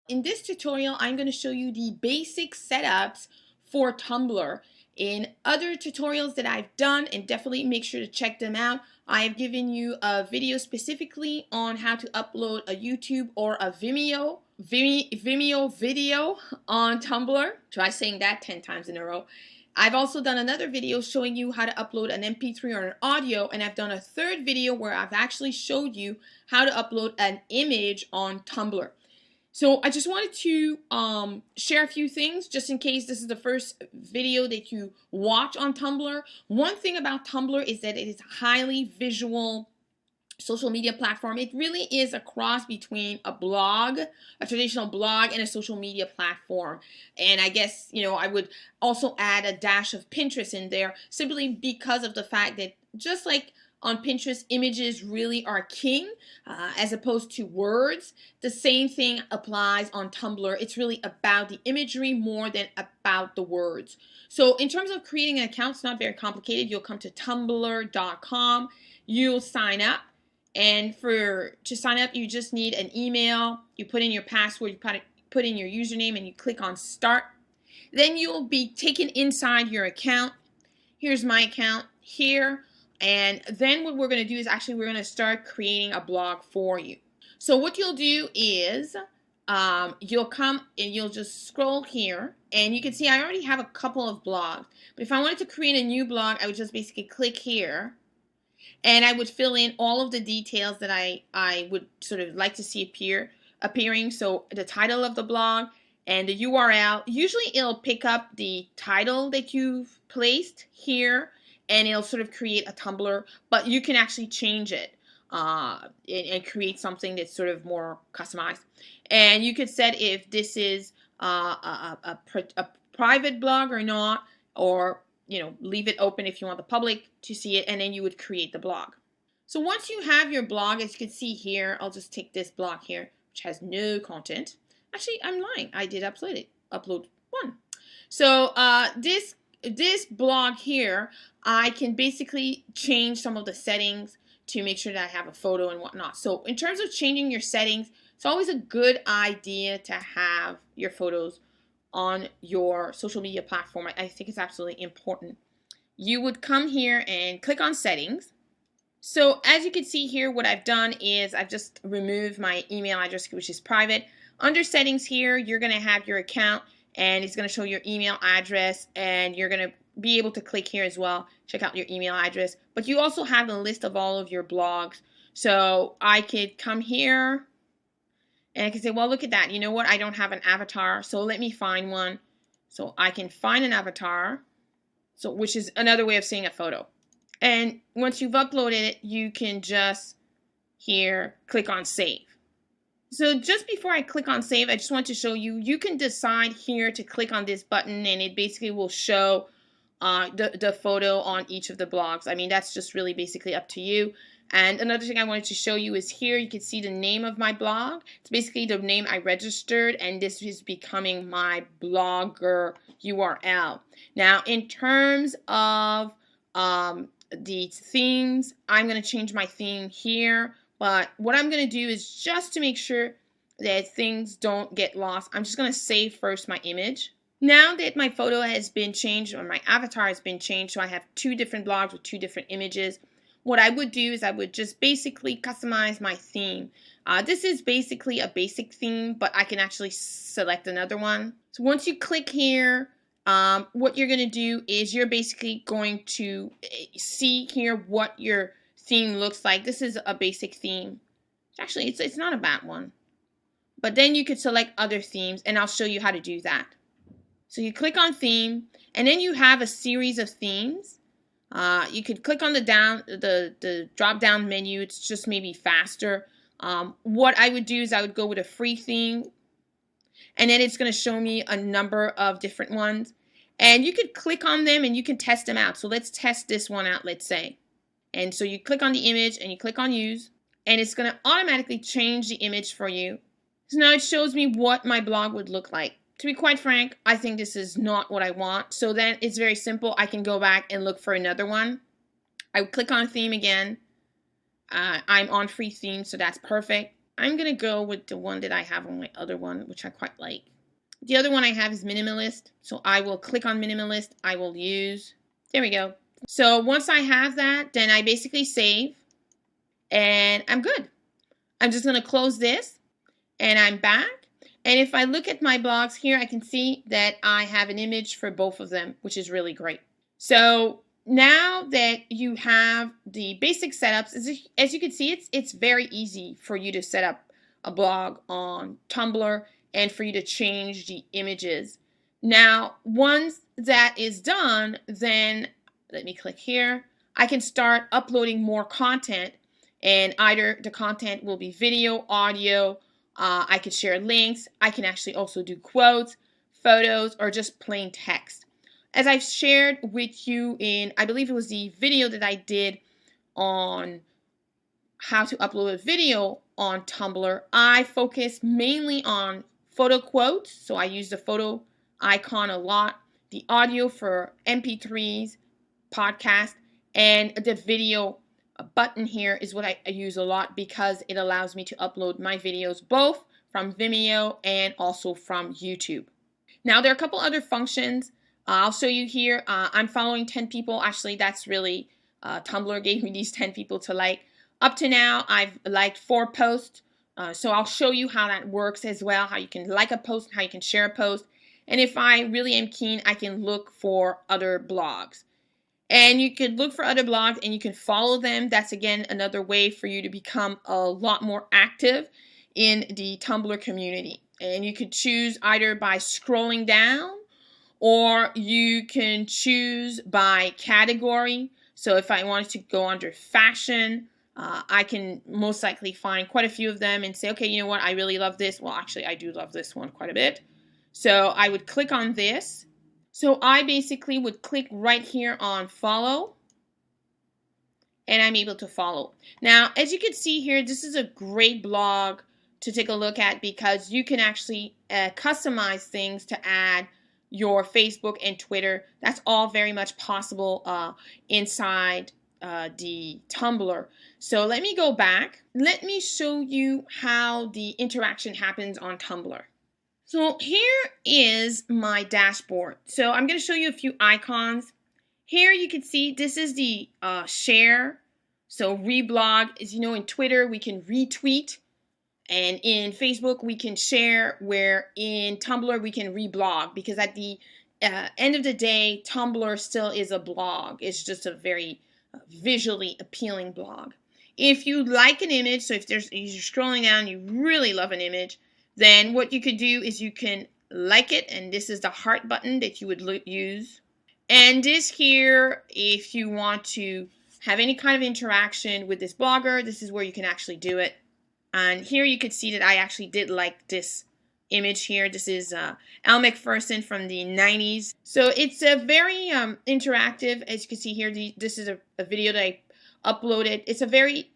In this tutorial, I'm going to show you the basic setups for Tumblr. In other tutorials that I've done, and definitely make sure to check them out, I have given you a video specifically on how to upload a YouTube or a Vimeo video on Tumblr. Try saying that 10 times in a row. I've also done another video showing you how to upload an MP3 or an audio, and I've done a third video where I've actually showed you how to upload an image on Tumblr. So I just wanted to share a few things just in case this is the first video that you watch on Tumblr. One thing about Tumblr is that it is a highly visual social media platform. It really is a cross between a blog, a traditional blog, and a social media platform. And I guess, I would also add a dash of Pinterest in there simply because of the fact that just like on Pinterest, images really are king as opposed to words. The same thing applies on Tumblr. It's really about the imagery more than about the words. So in terms of creating an account, it's not very complicated. You'll come to tumblr.com. You'll sign up. And to sign up, you just need an email. You put in your password, you put in your username, and you click on Start. Then you'll be taken inside your account. Here's my account here. And then what we're going to do is we're going to start creating a blog for you. So what you'll do is you'll come and you'll just scroll here, and you can see I already have a couple of blogs. But if I wanted to create a new blog, I would just basically click here, and I would fill in all of the details that I would sort of like to see appearing. So the title of the blog and the URL. Usually it'll pick up the title that you've placed here, and it'll sort of create a Tumblr, but you can actually change it and create something that's sort of more customized. And you could set if this is a private blog or not, or leave it open if you want the public to see it, and then you would create the blog. So once you have your blog, as you can see here, I'll just take this blog here, which has no content. Actually, I'm lying. I did upload one. So this blog here, I can basically change some of the settings to make sure that I have a photo and whatnot. So in terms of changing your settings, it's always a good idea to have your photos on your social media platform. I think it's absolutely important. You would come here and click on settings. So as you can see here, what I've done is I've just removed my email address, which is private. Under settings here, you're going to have your account, and it's going to show your email address, and you're going to be able to click here as well, check out your email address. But you also have a list of all of your blogs. So I could come here and I can say, well, look at that. You know what? I don't have an avatar, so let me find one. So I can find an avatar, which is another way of saying a photo. And once you've uploaded it, you can just here click on save. So just before I click on save, I just want to show you, you can decide here to click on this button, and it basically will show the photo on each of the blogs. I mean, that's just really basically up to you. And another thing I wanted to show you is here you can see the name of my blog. It's basically the name I registered, and this is becoming my blogger URL. Now, in terms of the themes, I'm going to change my theme here. But what I'm going to do is just to make sure that things don't get lost, I'm just going to save first my image. Now that my photo has been changed, or my avatar has been changed, so I have two different blogs with two different images, what I would do is I would just basically customize my theme. This is basically a basic theme, but I can actually select another one. So once you click here, what you're going to do is you're basically going to see here what your theme looks like. This is a basic theme. Actually, it's not a bad one. But then you could select other themes, and I'll show you how to do that. So you click on theme, and then you have a series of themes. You could click on the drop down menu. It's just maybe faster. What I would do is I would go with a free theme, and then it's going to show me a number of different ones. And you could click on them and you can test them out. So let's test this one out, let's say. And so you click on the image and you click on use, and it's going to automatically change the image for you. So now it shows me what my blog would look like. To be quite frank, I think this is not what I want. So then it's very simple. I can go back and look for another one. I would click on theme again. I'm on free theme, so that's perfect. I'm going to go with the one that I have on my other one, which I quite like. The other one I have is minimalist. So I will click on minimalist. I will use, there we go. So once I have that, then I basically save and I'm good. I'm just going to close this and I'm back. And if I look at my blogs here, I can see that I have an image for both of them, which is really great. So now that you have the basic setups, as you can see, it's very easy for you to set up a blog on Tumblr and for you to change the images. Now, once that is done, then let me click here. I can start uploading more content, and either the content will be video, audio, I can share links, I can actually also do quotes, photos, or just plain text. As I've shared with you in, I believe it was the video that I did on how to upload a video on Tumblr, I focus mainly on photo quotes. So I use the photo icon a lot, the audio for MP3s, podcast, and the video button here is what I use a lot because it allows me to upload my videos both from Vimeo and also from YouTube. Now there are a couple other functions. I'll show you here. I'm following 10 people. Actually, that's really, Tumblr gave me these 10 people to like. Up to now, I've liked 4 posts. So I'll show you how that works as well, how you can like a post, how you can share a post. And if I really am keen, I can look for other blogs. And you could look for other blogs and you can follow them. That's, again, another way for you to become a lot more active in the Tumblr community. And you could choose either by scrolling down, or you can choose by category. So if I wanted to go under fashion, I can most likely find quite a few of them and say, okay, you know what, I really love this. Well, actually, I do love this one quite a bit. So I would click on this. So I basically would click right here on follow, and I'm able to follow. Now, as you can see here, this is a great blog to take a look at because you can actually customize things to add your Facebook and Twitter. That's all very much possible inside the Tumblr. So let me go back. Let me show you how the interaction happens on Tumblr. So here is my dashboard. So I'm going to show you a few icons. Here you can see this is the share. So reblog, as you know, in Twitter we can retweet, and in Facebook we can share, where in Tumblr we can reblog, because at the end of the day, Tumblr still is a blog. It's just a very visually appealing blog. If you like an image, so if you're scrolling down, you really love an image, then what you could do is you can like it, and this is the heart button that you would use. And this here, if you want to have any kind of interaction with this blogger, this is where you can actually do it. And here you could see that I actually did like this image here. This is Al McPherson from the 90s. So it's a very interactive, as you can see here. This is a video that I uploaded. It's a very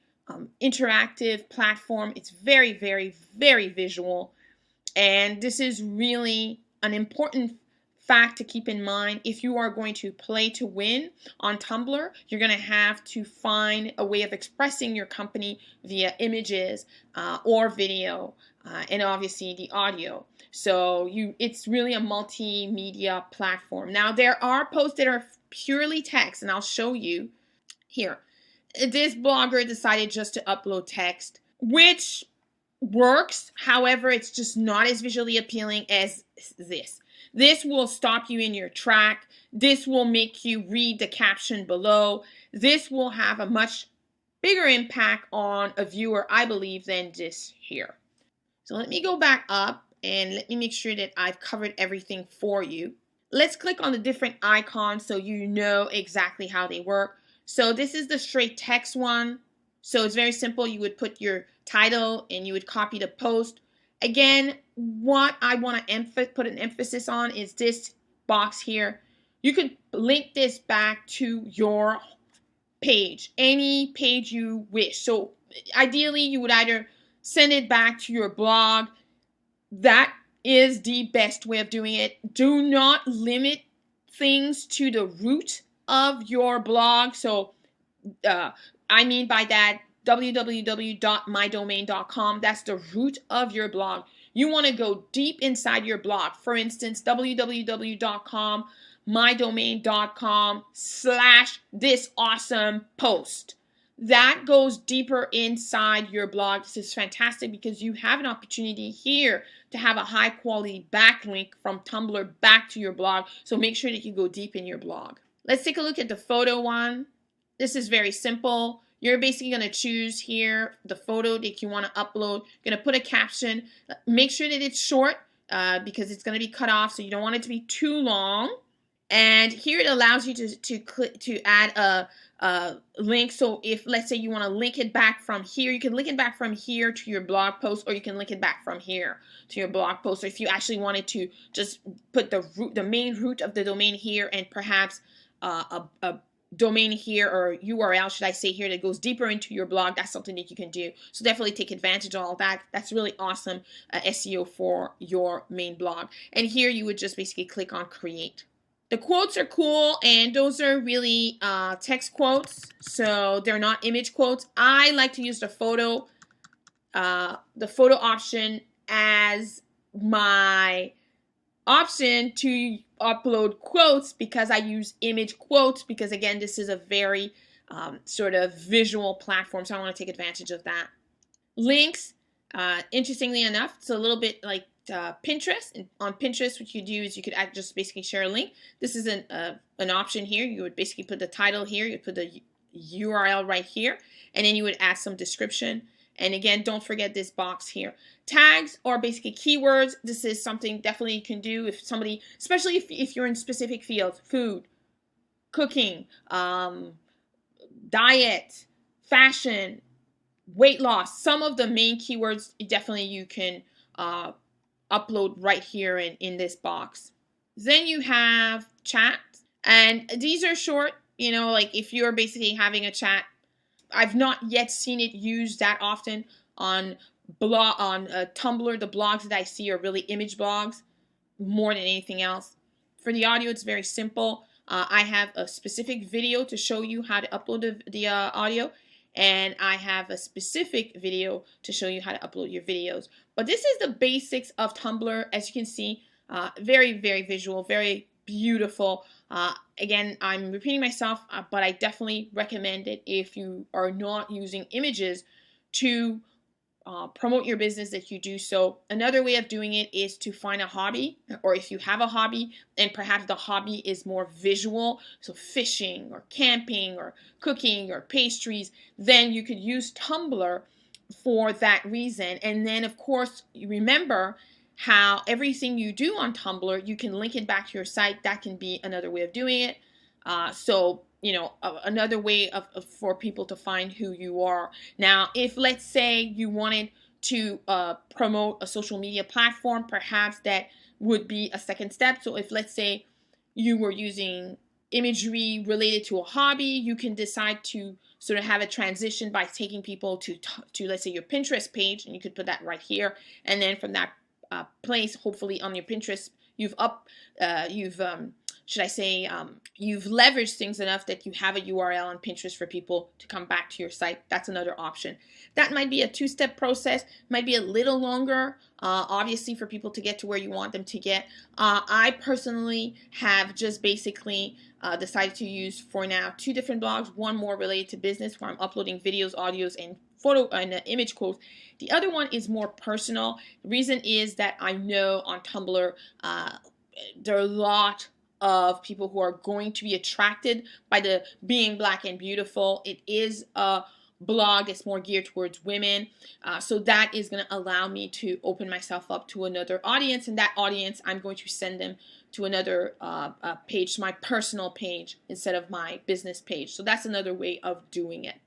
interactive platform. It's very, very, very visual. And this is really an important fact to keep in mind. If you are going to play to win on Tumblr, you're going to have to find a way of expressing your company via images or video, and obviously the audio. So it's really a multimedia platform. Now there are posts that are purely text, and I'll show you here. This blogger decided just to upload text, which works. However, it's just not as visually appealing as this. This will stop you in your track. This will make you read the caption below. This will have a much bigger impact on a viewer, I believe, than this here. So let me go back up and let me make sure that I've covered everything for you. Let's click on the different icons so you know exactly how they work. So this is the straight text one. So it's very simple. You would put your title and you would copy the post. Again, what I want to put an emphasis on is this box here. You could link this back to your page, any page you wish. So ideally, you would either send it back to your blog. That is the best way of doing it. Do not limit things to the root of your blog. So I mean by that, www.mydomain.com. That's the root of your blog. You want to go deep inside your blog. For instance, www.com, mydomain.com/thisawesome-post. That goes deeper inside your blog. This is fantastic because you have an opportunity here to have a high quality backlink from Tumblr back to your blog. So make sure that you go deep in your blog. Let's take a look at the photo one. This is very simple. You're basically going to choose here the photo that you want to upload. You're going to put a caption. Make sure that it's short because it's going to be cut off, so you don't want it to be too long. And here it allows you to add a link. So if, let's say, you want to link it back from here, you can link it back from here to your blog post, or you can link it back from here to your blog post. Or if you actually wanted to just put the main root of the domain here, and perhaps a domain here, or URL, should I say, here, that goes deeper into your blog, that's something that you can do. So definitely take advantage of all that. That's really awesome SEO for your main blog. And here you would just basically click on create. The quotes are cool, and those are really text quotes, so they're not image quotes. I like to use the photo option as my option to upload quotes, because I use image quotes, because again, this is a very sort of visual platform, so I want to take advantage of that. Links, interestingly enough, it's a little bit like Pinterest. And on Pinterest, what you do is you could just basically share a link. This is an option here. You would basically put the title here, you put the URL right here, and then you would add some description. And again, don't forget this box here. Tags are basically keywords. This is something definitely you can do if somebody, especially if you're in specific fields: food, cooking, diet, fashion, weight loss. Some of the main keywords definitely you can upload right here in this box. Then you have chat, and these are short, you know, like if you're basically having a chat. I've not yet seen it used that often on Tumblr. The blogs that I see are really image blogs more than anything else. For the audio, it's very simple. I have a specific video to show you how to upload the audio, and I have a specific video to show you how to upload your videos. But this is the basics of Tumblr. As you can see, very, very visual, very beautiful. Again, I'm repeating myself, but I definitely recommend it if you are not using images to promote your business, that you do so. Another way of doing it is to find a hobby, or if you have a hobby and perhaps the hobby is more visual, so fishing or camping or cooking or pastries, then you could use Tumblr for that reason. And then, of course, you remember how everything you do on Tumblr, you can link it back to your site. That can be another way of doing it. So, you know, another way for people to find who you are. Now, if, let's say, you wanted to promote a social media platform, perhaps that would be a second step. So if, let's say, you were using imagery related to a hobby, you can decide to sort of have a transition by taking people to let's say, your Pinterest page, and you could put that right here. And then from that place, hopefully on your Pinterest, you've leveraged things enough that you have a URL on Pinterest for people to come back to your site. That's another option. That might be a two-step process, might be a little longer, obviously, for people to get to where you want them to get. I personally have just basically decided to use, for now, 2 different blogs. One more related to business, where I'm uploading videos, audios, and photo and image quotes. The other one is more personal. The reason is that I know on Tumblr there are a lot of people who are going to be attracted by the being black and beautiful. It is a blog that's more geared towards women, so that is going to allow me to open myself up to another audience, and that audience, I'm going to send them to another page, my personal page, instead of my business page. So that's another way of doing it.